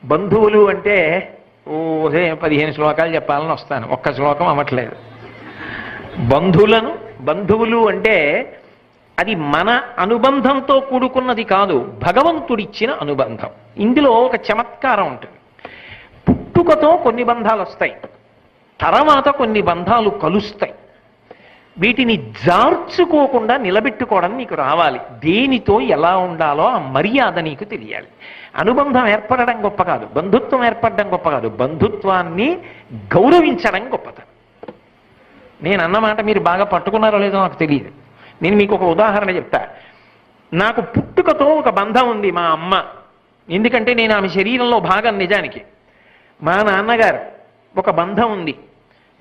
బంధువులు అంటే ఓసే 15 శ్లోకాలు చెప్పాలని వస్తాను, ఒక్క శ్లోకం అవ్వట్లేదు. బంధువులు అంటే అది మన అనుబంధంతో కూడుకున్నది కాదు, భగవంతుడిచ్చిన అనుబంధం. ఇందులో ఒక చమత్కారం ఉంటుంది. పుట్టుకతో కొన్ని బంధాలు వస్తాయి, తర్వాత కొన్ని బంధాలు కలుస్తాయి. వీటిని జార్చుకోకుండా నిలబెట్టుకోవడం నీకు రావాలి. దేనితో ఎలా ఉండాలో ఆ మర్యాద నీకు తెలియాలి. అనుబంధం ఏర్పడడం గొప్ప కాదు, బంధుత్వం ఏర్పడడం గొప్ప కాదు, బంధుత్వాన్ని గౌరవించడం గొప్పతనం. నేను అన్నమాట మీరు బాగా పట్టుకున్నారో లేదో నాకు తెలియదు. నేను మీకు ఒక ఉదాహరణ చెప్తా. నాకు పుట్టుకతో ఒక బంధం ఉంది మా అమ్మ, ఎందుకంటే నేను ఆమె శరీరంలో భాగం. నిజానికి మా నాన్నగారు ఒక బంధం ఉంది,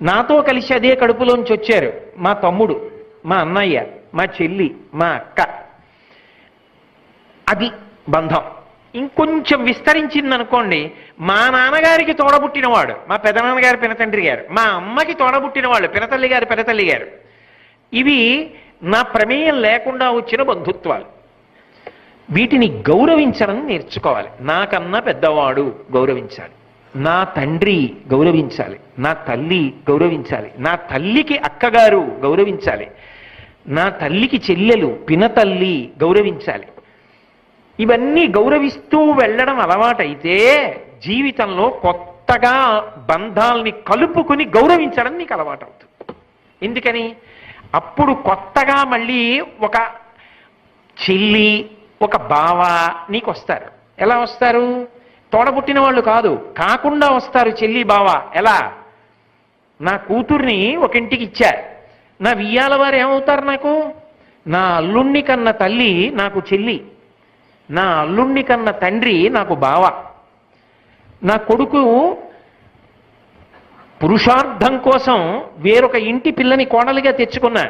నాతో కలిసి అదే కడుపులోంచి వచ్చారు మా తమ్ముడు, మా అన్నయ్య, మా చెల్లి, మా అక్క. అది బంధం. ఇంకొంచెం విస్తరించిందనుకోండి, మా నాన్నగారికి తోడబుట్టినవాడు మా పెదనాన్నగారు, పినతండ్రి గారు, మా అమ్మకి తోడబుట్టినవాళ్ళు పినతల్లి గారు, పెదతల్లి గారు. ఇవి నా ప్రమేయం లేకుండా వచ్చిన బంధుత్వాలు. వీటిని గౌరవించడం నేర్చుకోవాలి. నాకన్నా పెద్దవాడు గౌరవించాలి, నా తండ్రి గౌరవించాలి, నా తల్లి గౌరవించాలి, నా తల్లికి అక్కగారు గౌరవించాలి, నా తల్లికి చెల్లెలు, పినతల్లి గౌరవించాలి. ఇవన్నీ గౌరవిస్తూ వెళ్ళడం అలవాటైతే జీవితంలో కొత్తగా బంధాల్ని కలుపుకుని గౌరవించడం నీకు అలవాటు అవుతుంది. ఎందుకని? అప్పుడు కొత్తగా మళ్ళీ ఒక చెల్లి, ఒక బావ నీకు వస్తారు. ఎలా వస్తారు? తోడబుట్టిన వాళ్ళు కాదు, కాకుండా వస్తారు చెల్లి బావ. ఎలా? నా కూతుర్ని ఒక ఇంటికి ఇచ్చారు, నా వియ్యాల వారు ఏమవుతారు నాకు? నా అల్లుణ్ణి కన్న తల్లి నాకు చెల్లి, నా అల్లుణ్ణి కన్న తండ్రి నాకు బావ. నా కొడుకు పురుషార్థం కోసం వేరొక ఇంటి పిల్లని కోడలిగా తెచ్చుకున్నా,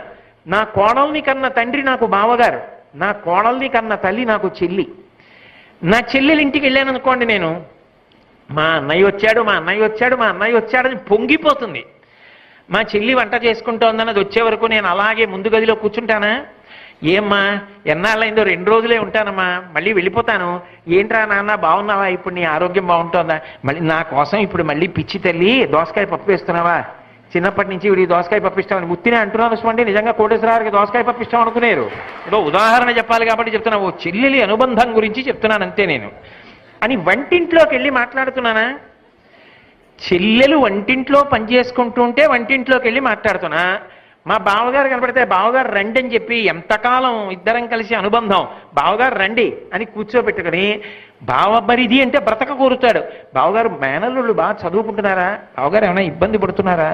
నా కోడల్ని కన్న తండ్రి నాకు బావగారు, నా కోడల్ని కన్న తల్లి నాకు చెల్లి. నా చెల్లెలు ఇంటికి వెళ్ళాను అనుకోండి, నేను మా అన్నయ్య వచ్చాడు, మా అన్నయ్య వచ్చాడు, మా అన్నయ్య వచ్చాడని పొంగిపోతుంది. మా చెల్లి వంట చేసుకుంటోందని అది వచ్చే వరకు నేను అలాగే ముందు గదిలో కూర్చుంటానా? ఏమ్మా ఎన్నాళ్ళైందో? 2 రోజులే ఉంటానమ్మా, మళ్ళీ వెళ్ళిపోతాను. ఏంట్రా నాన్న బాగున్నావా? ఇప్పుడు నీ ఆరోగ్యం బాగుంటుందా? మళ్ళీ నా కోసం ఇప్పుడు మళ్ళీ పిచ్చి తల్లి దోసకాయ పప్పు వేస్తున్నావా? చిన్నప్పటి నుంచి వీడి దోసకాయ పప్పు ఇష్టమని ముత్తినే అంటున్నాను అంటే నిజంగా కోటేశ్వరరావుకి దోసకాయ పప్పు ఇష్టం అనుకునేరు. ఏదో ఉదాహరణ చెప్పాలి కాబట్టి చెప్తున్నా, ఓ చెల్లెలి అనుబంధం గురించి చెప్తున్నాను అంతే నేను. అని వంటింట్లోకి వెళ్ళి మాట్లాడుతున్నానా? చెల్లెలు వంటింట్లో పనిచేసుకుంటూ ఉంటే వంటింట్లోకి వెళ్ళి మాట్లాడుతున్నా. మా బావగారు కనపడితే బావగారు రండి అని చెప్పి ఎంతకాలం ఇద్దరం కలిసి అనుబంధం, బావగారు రండి అని కూర్చోబెట్టుకుని, బావబరిది అంటే బ్రతక కోరుతాడు. బావగారు మేనల్లుళ్ళు బాగా చదువుకుంటున్నారా? బావగారు ఏమైనా ఇబ్బంది పడుతున్నారా?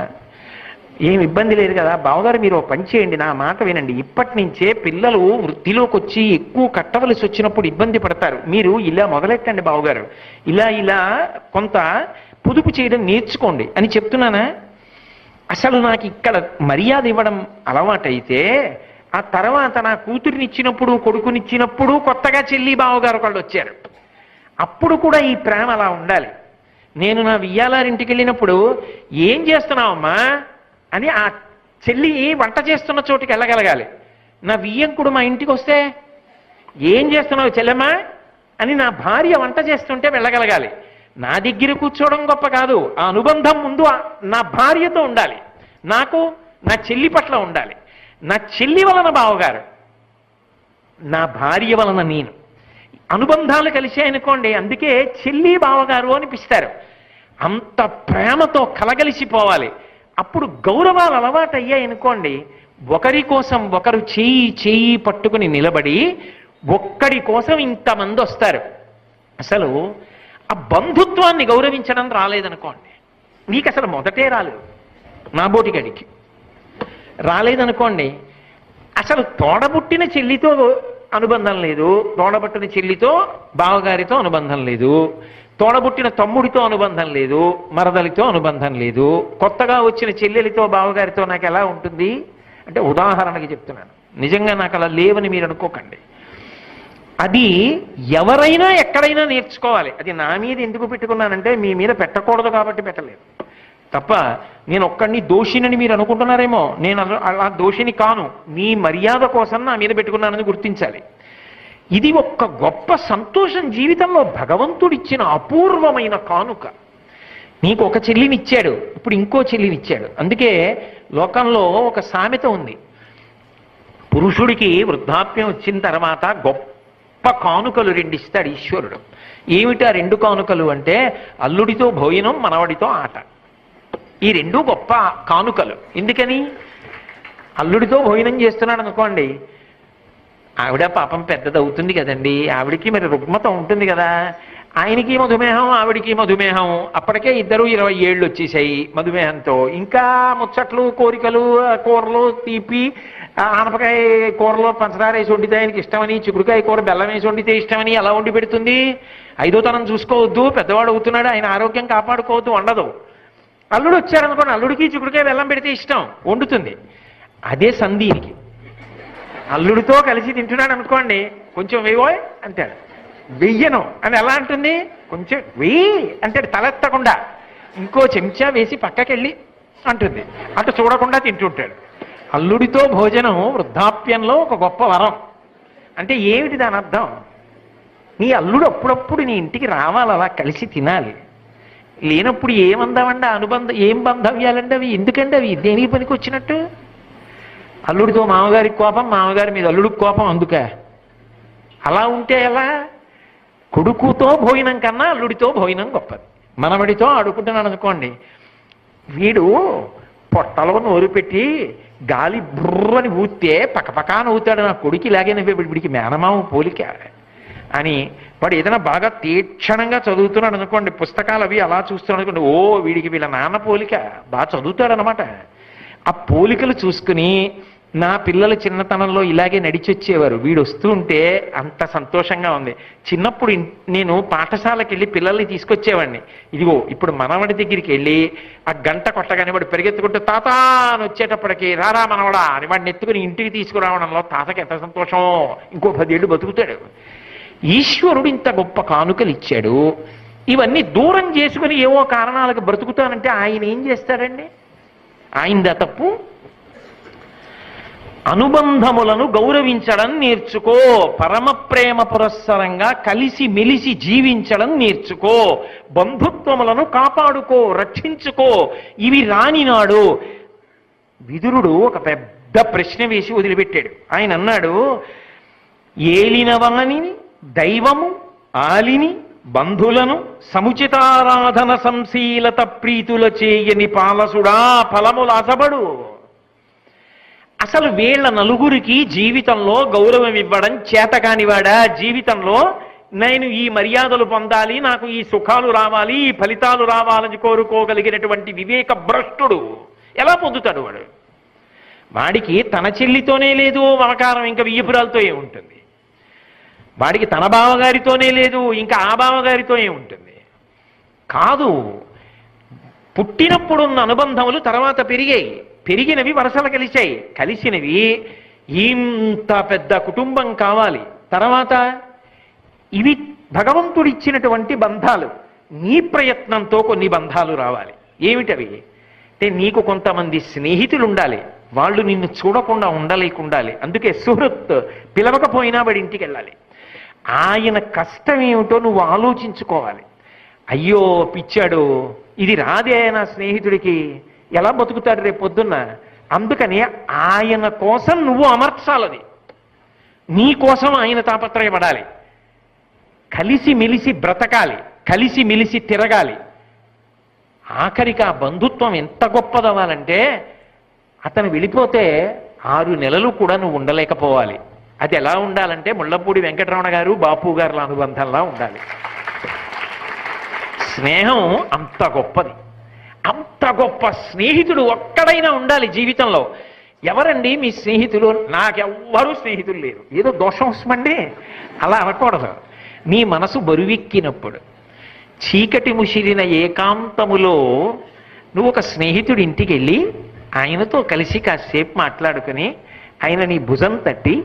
ఏం ఇబ్బంది లేదు కదా. బావగారు మీరు పని చేయండి, నా మాట వినండి, ఇప్పటి నుంచే పిల్లలు వృద్ధిలోకి వచ్చి ఎక్కువ కట్టవలసి వచ్చినప్పుడు ఇబ్బంది పడతారు, మీరు ఇలా మొదలెట్టండి బావగారు, ఇలా ఇలా కొంత పొదుపు చేయడం నేర్చుకోండి అని చెప్తున్నానా? అసలు నాకు ఇక్కడ మర్యాద ఇవ్వడం అలవాటైతే ఆ తర్వాత నా కూతురినిచ్చినప్పుడు, కొడుకునిచ్చినప్పుడు కొత్తగా చెల్లి బావగారు వాళ్ళు వచ్చారు. అప్పుడు కూడా ఈ ప్రేమ అలా ఉండాలి. నేను నా వియ్యాలారింటికి వెళ్ళినప్పుడు ఏం చేస్తున్నావమ్మా అని ఆ చెల్లి వంట చేస్తున్న చోటుకి వెళ్ళగలగాలి. నా వియ్యంకుడు మా ఇంటికి వస్తే ఏం చేస్తున్నావు చెల్లెమ్మా అని నా భార్య వంట చేస్తుంటే వెళ్ళగలగాలి. నా దగ్గర కూర్చోవడం గొప్ప కాదు, ఆ అనుబంధం ముందు నా భార్యతో ఉండాలి, నాకు నా చెల్లి పట్ల ఉండాలి. నా చెల్లి వలన బావగారు, నా భార్య వలన నేను. అనుబంధాలు కలిసాయనుకోండి, అందుకే చెల్లి బావగారు అనిపిస్తారు. అంత ప్రేమతో కలగలిసిపోవాలి. అప్పుడు గౌరవాలు అలవాటు అయ్యాయనుకోండి, ఒకరి కోసం ఒకరు చేయి చేయి పట్టుకుని నిలబడి ఒక్కడి కోసం ఇంతమంది వస్తారు. అసలు ఆ బంధుత్వాన్ని గౌరవించడం రాలేదనుకోండి, నీకు అసలు మొదటే రాలేదు, నా బోటిగడికి రాలేదనుకోండి, అసలు తోడబుట్టిన చెల్లితో అనుబంధం లేదు, తోడబుట్టిన చెల్లితో బావగారితో అనుబంధం లేదు, తోడబుట్టిన తమ్ముడితో అనుబంధం లేదు, మరదలితో అనుబంధం లేదు, కొత్తగా వచ్చిన చెల్లెలితో బావగారితో నాకు ఎలా ఉంటుంది అంటే ఉదాహరణకి చెప్తున్నాను, నిజంగా నాకు అలా లేవని మీరు అనుకోకండి. అది ఎవరైనా ఎక్కడైనా నేర్చుకోవాలి. అది నా మీద ఎందుకు పెట్టుకున్నానంటే మీ మీద పెట్టకూడదు కాబట్టి పెట్టలేదు తప్ప, నేను ఒక్కడిని దోషినని మీరు అనుకుంటున్నారేమో, నేను అలా దోషిని కాను, మీ మర్యాద కోసం నా మీద పెట్టుకున్నానని గుర్తించాలి. ఇది ఒక్క గొప్ప సంతోషం జీవితంలో, భగవంతుడిచ్చిన అపూర్వమైన కానుక. నీకు ఒక చెల్లినిచ్చాడు, ఇప్పుడు ఇంకో చెల్లినిచ్చాడు. అందుకే లోకంలో ఒక సామెత ఉంది, పురుషుడికి వృద్ధాప్యం వచ్చిన తర్వాత గొప్ప కానుకలు రెండు ఇస్తాడు ఈశ్వరుడు. ఏమిటా రెండు కానుకలు అంటే, అల్లుడితో భోజనం, మనవడితో ఆట. ఈ రెండు గొప్ప కానుకలు. ఎందుకని? అల్లుడితో భోజనం చేస్తున్నాడు అనుకోండి, ఆవిడ పాపం పెద్దదవుతుంది కదండి, ఆవిడికి మరి రుగ్మత ఉంటుంది కదా, ఆయనకి మధుమేహం, ఆవిడికి మధుమేహం, అప్పటికే ఇద్దరు 20 ఏళ్ళు వచ్చేసాయి మధుమేహంతో. ఇంకా ముచ్చట్లు, కోరికలు, కూరలు, తీపి, ఆనపకాయ కూరలో పంచదార వేసి వండితే ఆయనకి ఇష్టమని, చిక్కుడుకాయ కూర బెల్లం వేసి వండితే ఇష్టమని అలా వండి పెడుతుంది. 5వ తరం చూసుకోవద్దు, పెద్దవాడు అవుతున్నాడు, ఆయన ఆరోగ్యం కాపాడుకోవద్దు, వండదు. అల్లుడు వచ్చారనుకోండి, అల్లుడికి చిక్కుడుకాయ బెల్లం పెడితే ఇష్టం, వండుతుంది. అదే సందీనికి. అల్లుడితో కలిసి తింటున్నాడు అనుకోండి, కొంచెం వేయబోయ్ అంటాడు, వెయ్యను అని ఎలా అంటుంది, కొంచెం వెయ్యి అంటాడు తలెత్తకుండా. ఇంకో చెంచా వేసి పక్కకెళ్ళి అంటుంది, అటు చూడకుండా తింటుంటాడు. అల్లుడితో భోజనం వృద్ధాప్యంలో ఒక గొప్ప వరం. అంటే ఏమిటి దాని అర్థం? నీ అల్లుడు అప్పుడప్పుడు నీ ఇంటికి రావాలి, అలా కలిసి తినాలి. లేనప్పుడు ఏమందామండి అనుబంధం, ఏం బంధవ్యాలండి అవి? ఎందుకండి అవి దేనికి పనికి వచ్చినట్టు? అల్లుడితో మామగారికి కోపం, మామగారి మీద అల్లుడికి కోపం, అందుక అలా ఉంటే ఎలా? కొడుకుతో భోజనం కన్నా అల్లుడితో భోజనం గొప్పది. మనవడితో ఆడుకుంటున్నాను అనుకోండి, వీడు పొట్టలో నోరు పెట్టి గాలి బుర్రని ఊస్తే పక్కపక్క నవ్వుతాడు, నా కొడుకు ఇలాగే నవ్వే, వీడికి మేనమామ పోలిక అని. వాడు ఏదైనా బాగా తీక్షణంగా చదువుతున్నాడు అనుకోండి, పుస్తకాలు అవి అలా చూస్తున్నాడు అనుకోండి, ఓ వీడికి వీళ్ళ నాన్న పోలిక, బాగా చదువుతాడు అనమాట. ఆ పోలికలు చూసుకుని, నా పిల్లలు చిన్నతనంలో ఇలాగే నడిచొచ్చేవారు, వీడు వస్తూ ఉంటే అంత సంతోషంగా ఉంది. చిన్నప్పుడు నేను పాఠశాలకి వెళ్ళి పిల్లల్ని తీసుకొచ్చేవాడిని. ఇదిగో ఇప్పుడు మనవడి దగ్గరికి వెళ్ళి ఆ గంట కొట్టగానే వాడు పెరిగెత్తుకుంటూ తాత అని వచ్చేటప్పటికి, రారా మనవడా అని వాడిని ఎత్తుకుని ఇంటికి తీసుకురావడంలో తాతకి ఎంత సంతోషం, ఇంకో 10 ఏళ్ళు బతుకుతాడు. ఈశ్వరుడు ఇంత గొప్ప కానుకలు ఇచ్చాడు. ఇవన్నీ దూరం చేసుకుని ఏవో కారణాలకు బ్రతుకుతానంటే ఆయన ఏం చేస్తాడండి? ఆయనదా తప్పు? అనుబంధములను గౌరవించడం నేర్చుకో, పరమ ప్రేమ పురస్సరంగా కలిసి మెలిసి జీవించడం నేర్చుకో, బంధుత్వములను కాపాడుకో, రక్షించుకో. ఇవి రానినాడు విదురుడు ఒక పెద్ద ప్రశ్న వేసి వదిలిపెట్టాడు. ఆయన అన్నాడు, ఏలినవాని దైవము ఆలిని బంధులను సముచితారాధన సంశీలత ప్రీతుల చేయని పాలసుడా ఫలములాసబడు. అసలు వీళ్ళ నలుగురికి జీవితంలో గౌరవం ఇవ్వడం చేతకానివాడా? జీవితంలో నేను ఈ మర్యాదలు పొందాలి, నాకు ఈ సుఖాలు రావాలి, ఈ ఫలితాలు రావాలని కోరుకోగలిగినటువంటి వివేక భ్రష్టుడు ఎలా పొందుతాడు? వాడికి తన చెల్లితోనే లేదు మమకారం, ఇంకా వియ్యపురాలతో ఏముంటుంది? వాడికి తన బావగారితోనే లేదు, ఇంకా ఆ బావగారితో ఏముంటుంది? కాదు, పుట్టినప్పుడున్న అనుబంధములు తర్వాత పెరిగాయి, పెరిగినవి వరసలు కలిశాయి, కలిసినవి ఇంత పెద్ద కుటుంబం కావాలి. తర్వాత ఇవి భగవంతుడిచ్చినటువంటి బంధాలు, నీ ప్రయత్నంతో కొన్ని బంధాలు రావాలి. ఏమిటవి అంటే, నీకు కొంతమంది స్నేహితులు ఉండాలి, వాళ్ళు నిన్ను చూడకుండా ఉండలేకుండాలి. అందుకే సుహృత్ పిలవకపోయినా వాడి ఇంటికి వెళ్ళాలి. ఆయన కష్టం ఏమిటో నువ్వు ఆలోచించుకోవాలి. అయ్యో పిచ్చాడు, ఇది రాదే నా స్నేహితుడికి, ఎలా బతుకుతాడు రేపు పొద్దున్న? అందుకని ఆయన కోసం నువ్వు అమర్చాలది, నీ కోసం ఆయన తాపత్రయపడాలి. కలిసి మెలిసి బ్రతకాలి, కలిసి మెలిసి తిరగాలి. ఆఖరికి ఆ బంధుత్వం ఎంత గొప్పదవ్వాలంటే, అతను వెళ్ళిపోతే 6 నెలలు కూడా నువ్వు ఉండలేకపోవాలి. అది ఎలా ఉండాలంటే, ముళ్ళపూడి వెంకటరమణ గారు బాపు గారుల అనుబంధంలా ఉండాలి. స్నేహం అంత గొప్పది. అంత గొప్ప స్నేహితుడు ఒక్కడైనా ఉండాలి జీవితంలో. ఎవరండి మీ స్నేహితులు? నాకెవ్వరూ స్నేహితులు లేరు, ఏదో దోషం వస్తుందండి అలా అనకూడదు. నీ మనసు బరువెక్కినప్పుడు, చీకటి ముసిరిన ఏకాంతములో నువ్వు ఒక స్నేహితుడి ఇంటికి వెళ్ళి ఆయనతో కలిసి కాసేపు మాట్లాడుకుని, ఆయన నీ భుజం తట్టి,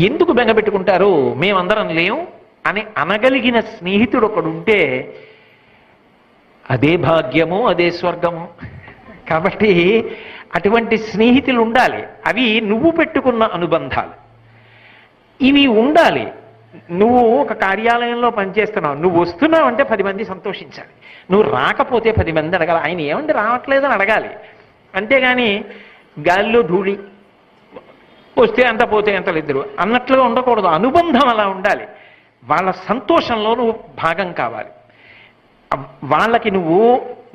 ఎందుకు బెంగపెట్టుకుంటారు, మేమందరం లేం అని అనగలిగిన స్నేహితుడు ఒకడుంటే అదే భాగ్యము, అదే స్వర్గము. కాబట్టి అటువంటి స్నేహితులు ఉండాలి. అవి నువ్వు పెట్టుకున్న అనుబంధాలు, ఇవి ఉండాలి. నువ్వు ఒక కార్యాలయంలో పనిచేస్తున్నావు, నువ్వు వస్తున్నావు అంటే 10 మంది సంతోషించాలి, నువ్వు రాకపోతే 10 మంది అడగాలి, ఆయన ఏమంటే రావట్లేదని అడగాలి. అంతేగాని గాలిలో ధూళి వస్తే ఎంత పోతే ఎంత ఇద్దరు అన్నట్లుగా ఉండకూడదు. అనుబంధం అలా ఉండాలి. వాళ్ళ సంతోషంలో నువ్వు భాగం కావాలి. వాళ్ళకి నువ్వు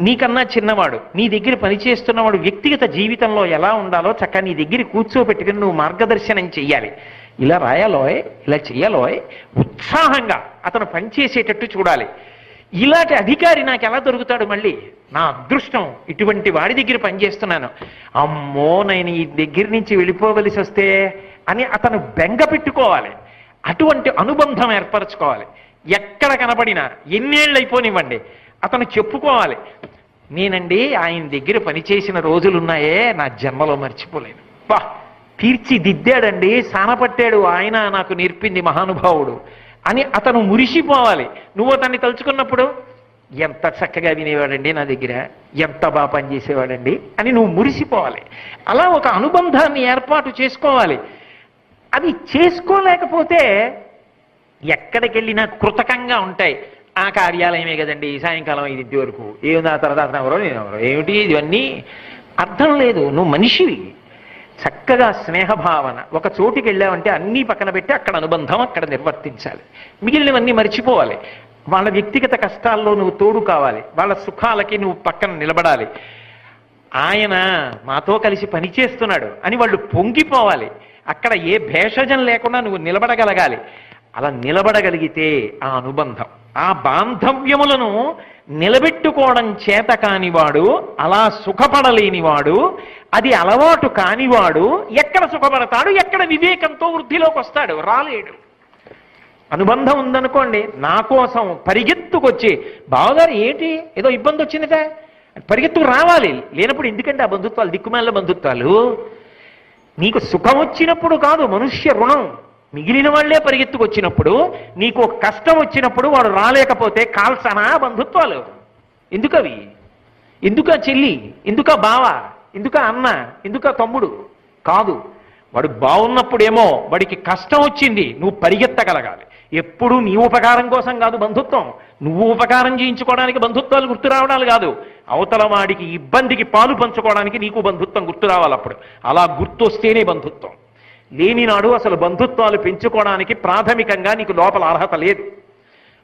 నీకన్నా చిన్నవాడు, నీ దగ్గర పనిచేస్తున్నవాడు వ్యక్తిగత జీవితంలో ఎలా ఉండాలో చక్కగా నీ దగ్గర కూర్చోబెట్టుకుని నువ్వు మార్గదర్శనం చెయ్యాలి. ఇలా రాయాలోయ్, ఇలా చెయ్యాలోయ్, ఉత్సాహంగా అతను పనిచేసేటట్టు చూడాలి. ఇలాంటి అధికారి నాకు ఎలా దొరుకుతాడు? మళ్ళీ నా అదృష్టం, ఇటువంటి వాడి దగ్గర పనిచేస్తున్నాను, అమ్మో నేను ఈ దగ్గర నుంచి వెళ్ళిపోవలసి వస్తే అని అతను బెంగ పెట్టుకోవాలి. అటువంటి అనుబంధం ఏర్పరచుకోవాలి. ఎక్కడ కనబడినా ఎన్నేళ్ళు అయిపోనివ్వండి అతను చెప్పుకోవాలి, నేనండి ఆయన దగ్గర పనిచేసిన రోజులున్నాయే నా జన్మలో మర్చిపోలేను, బా తీర్చిదిద్దాడండి, సానపట్టాడు, ఆయన నాకు నేర్పింది మహానుభావుడు అని అతను మురిసిపోవాలి. నువ్వు అతన్ని తలుచుకున్నప్పుడు ఎంత చక్కగా వినేవాడండి నా దగ్గర, ఎంత బాగా పనిచేసేవాడండి అని నువ్వు మురిసిపోవాలి. అలా ఒక అనుబంధాన్ని ఏర్పాటు చేసుకోవాలి. అది చేసుకోలేకపోతే ఎక్కడికి వెళ్ళినా కృతకంగా ఉంటాయి. ఆ కార్యాలయమే కదండి, సాయంకాలం 5 వరకు ఏముంది, ఆ తర్వాత అతను ఎవరో నేను ఎవరో ఏమిటి, ఇవన్నీ అర్థం లేదు. నువ్వు మనిషివి, చక్కగా స్నేహభావన. ఒక చోటికి వెళ్ళావంటే అన్నీ పక్కన పెట్టి అక్కడ అనుబంధం అక్కడ నిర్వర్తించాలి, మిగిలినవన్నీ మర్చిపోవాలి. వాళ్ళ వ్యక్తిగత కష్టాల్లో నువ్వు తోడు కావాలి, వాళ్ళ సుఖాలకి నువ్వు పక్కన నిలబడాలి. ఆయన మాతో కలిసి పనిచేస్తున్నాడు అని వాళ్ళు పొంగిపోవాలి. అక్కడ ఏ భేషజం లేకుండా నువ్వు నిలబడగలగాలి. అలా నిలబడగలిగితే ఆ అనుబంధం, ఆ బాంధవ్యములను నిలబెట్టుకోవడం చేత కానివాడు, అలా సుఖపడలేనివాడు, అది అలవాటు కానివాడు ఎక్కడ సుఖపడతాడు, ఎక్కడ వివేకంతో వృద్ధిలోకి వస్తాడు? రాలేడు. అనుబంధం ఉందనుకోండి, నా కోసం పరిగెత్తుకొచ్చి బావగారు ఏంటి ఏదో ఇబ్బంది వచ్చిందిట పరిగెత్తుకు రావాలి. లేనప్పుడు ఎందుకంటే ఆ బంధుత్వాలు దిక్కుమాల బంధుత్వాలు. నీకు సుఖం వచ్చినప్పుడు కాదు మనుష్య రుణం, మిగిలిన వాళ్లే పరిగెత్తుకొచ్చినప్పుడు, నీకు కష్టం వచ్చినప్పుడు వాడు రాలేకపోతే కాల్సనా బంధుత్వాలు? ఎందుకవి? ఎందుకా చెల్లి, ఎందుకా బావ, ఎందుకా అన్న, ఎందుకా తమ్ముడు? కాదు. వాడు బాగున్నప్పుడేమో వాడికి కష్టం వచ్చింది, నువ్వు పరిగెత్తగలగాలి. ఎప్పుడూ నీ ఉపకారం కోసం కాదు బంధుత్వం, నువ్వు ఉపకారం చేయించుకోవడానికి బంధుత్వాలు గుర్తు రావడాలు కాదు, అవతల వాడికి ఇబ్బందికి పాలు పంచుకోవడానికి నీకు బంధుత్వం గుర్తు రావాలి. అప్పుడు అలా గుర్తొస్తేనే బంధుత్వం. లేనినాడు అసలు బంధుత్వాలు పెంచుకోవడానికి ప్రాథమికంగా నీకు లోపల అర్హత లేదు.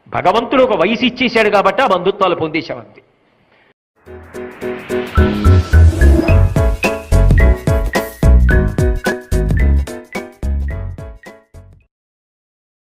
భగవంతుడు ఒక వయసు ఇచ్చేశాడు కాబట్టి ఆ బంధుత్వాలు పొందేశావంతే.